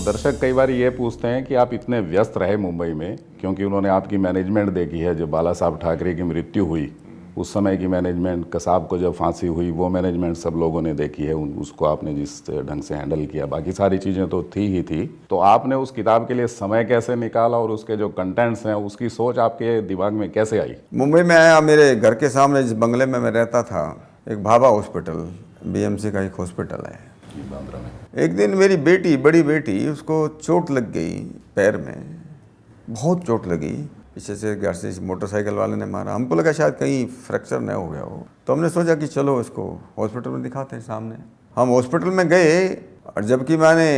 दर्शक कई बार ये पूछते हैं कि आप इतने व्यस्त रहे मुंबई में, क्योंकि उन्होंने आपकी मैनेजमेंट देखी है। जब बाला साहब ठाकरे की मृत्यु हुई उस समय की मैनेजमेंट, कसाब को जब फांसी हुई वो मैनेजमेंट सब लोगों ने देखी है। उसको आपने जिस ढंग से हैंडल किया, बाकी सारी चीज़ें तो थी ही थी। तो आपने उस किताब के लिए समय कैसे निकाला और उसके जो कंटेंट्स हैं उसकी सोच आपके दिमाग में कैसे आई? मुंबई में आया, मेरे घर के सामने जिस बंगले में मैं रहता था, एक भाभा हॉस्पिटल, बीएमसी का एक हॉस्पिटल है, बांद्रा में। एक दिन मेरी बेटी, बड़ी बेटी, उसको चोट लग गई पैर में, बहुत चोट लगी। पीछे से घर से मोटरसाइकिल वाले ने मारा। हमको लगा शायद कहीं फ्रैक्चर न हो गया हो, तो हमने सोचा कि चलो इसको हॉस्पिटल में दिखाते हैं सामने। हम हॉस्पिटल में गए और जबकि मैंने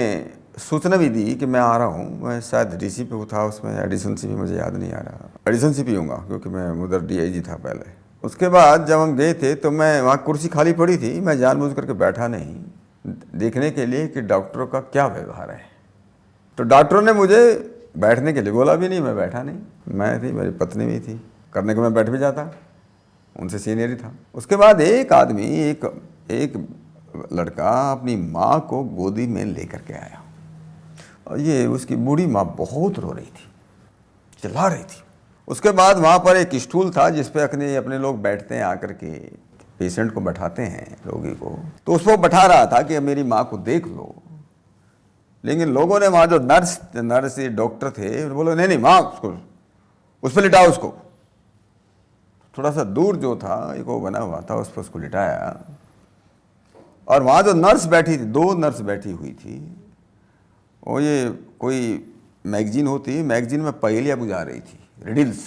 सूचना भी दी कि मैं आ रहा हूँ, मैं शायद डीसी पे था उसमें, एडिशनल सीपी, मुझे याद नहीं आ रहा, एडिशनल सीपी हूँगा क्योंकि मैं उधर डीआईजी था पहले। उसके बाद जब हम गए थे तो मैं वहाँ कुर्सी खाली पड़ी थी, मैं जानबूझ करके बैठा नहीं, देखने के लिए कि डॉक्टरों का क्या व्यवहार है। तो डॉक्टरों ने मुझे बैठने के लिए बोला भी नहीं, मैं बैठा नहीं। मैं थी, मेरी पत्नी भी थी, करने को मैं बैठ भी जाता, उनसे सीनियर ही था। उसके बाद एक आदमी, एक लड़का अपनी माँ को गोदी में लेकर के आया और ये उसकी बूढ़ी माँ बहुत रो रही थी, चिल्ला रही थी। उसके बाद वहाँ पर एक स्टूल था जिस पे अपने लोग बैठते हैं, आकर के पेशेंट को बैठाते हैं, रोगी को, तो उसको बैठा रहा था कि मेरी माँ को देख लो। लेकिन लोगों ने वहाँ जो नर्स डॉक्टर थे, बोले नहीं नहीं माँ उसको उस पर लिटाओ, उसको थोड़ा सा दूर जो था एक वो बना हुआ था उस पर उसको लिटाया। और वहाँ जो नर्स बैठी थी, 2 नर्स बैठी हुई थी, वो ये कोई मैगजीन होती, मैगजीन में पहेलियाँ बुझा रही थी, रिडल्स।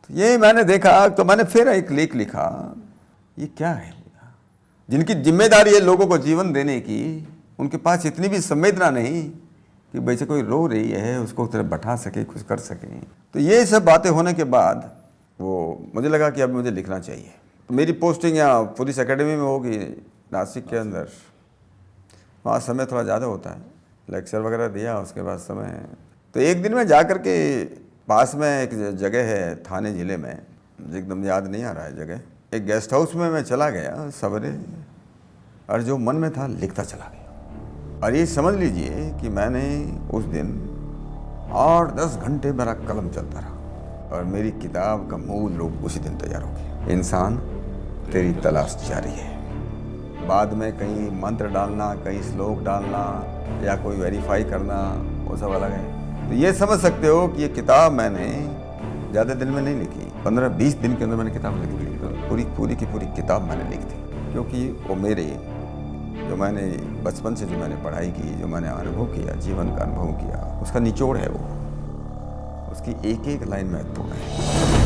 तो ये मैंने देखा तो मैंने फिर एक लेख लिखा, ये क्या है, जिनकी जिम्मेदारी है लोगों को जीवन देने की, उनके पास इतनी भी संवेदना नहीं कि वैसे कोई रो रही है उसको तरह बैठा सके, कुछ कर सके। तो ये सब बातें होने के बाद वो मुझे लगा कि अब मुझे लिखना चाहिए। तो मेरी पोस्टिंग यहाँ पुलिस एकेडमी में होगी नासिक के अंदर, वहाँ समय थोड़ा ज़्यादा होता है, लेक्चर वगैरह दिया, उसके बाद समय। तो एक दिन में जा कर के पास में एक जगह है थाने ज़िले में, एकदम याद नहीं आ रहा है जगह, एक गेस्ट हाउस में मैं चला गया सवेरे, और जो मन में था लिखता चला गया। और ये समझ लीजिए कि मैंने उस दिन 8-10 घंटे मेरा कलम चलता रहा और मेरी किताब का मूल रूप उसी दिन तैयार हो गया। इंसान तेरी तलाश जारी है। बाद में कहीं मंत्र डालना, कहीं श्लोक डालना या कोई वेरीफाई करना, वो सब अलग है। तो ये समझ सकते हो कि ये किताब मैंने ज़्यादा दिन में नहीं लिखी, 15-20 दिन के अंदर मैंने किताब लिख ली। पूरी की पूरी किताब मैंने लिख दी, क्योंकि वो मेरे जो मैंने बचपन से जो मैंने पढ़ाई की, जो मैंने अनुभव किया, जीवन का अनुभव किया, उसका निचोड़ है वो, उसकी एक एक लाइन महत्वपूर्ण है।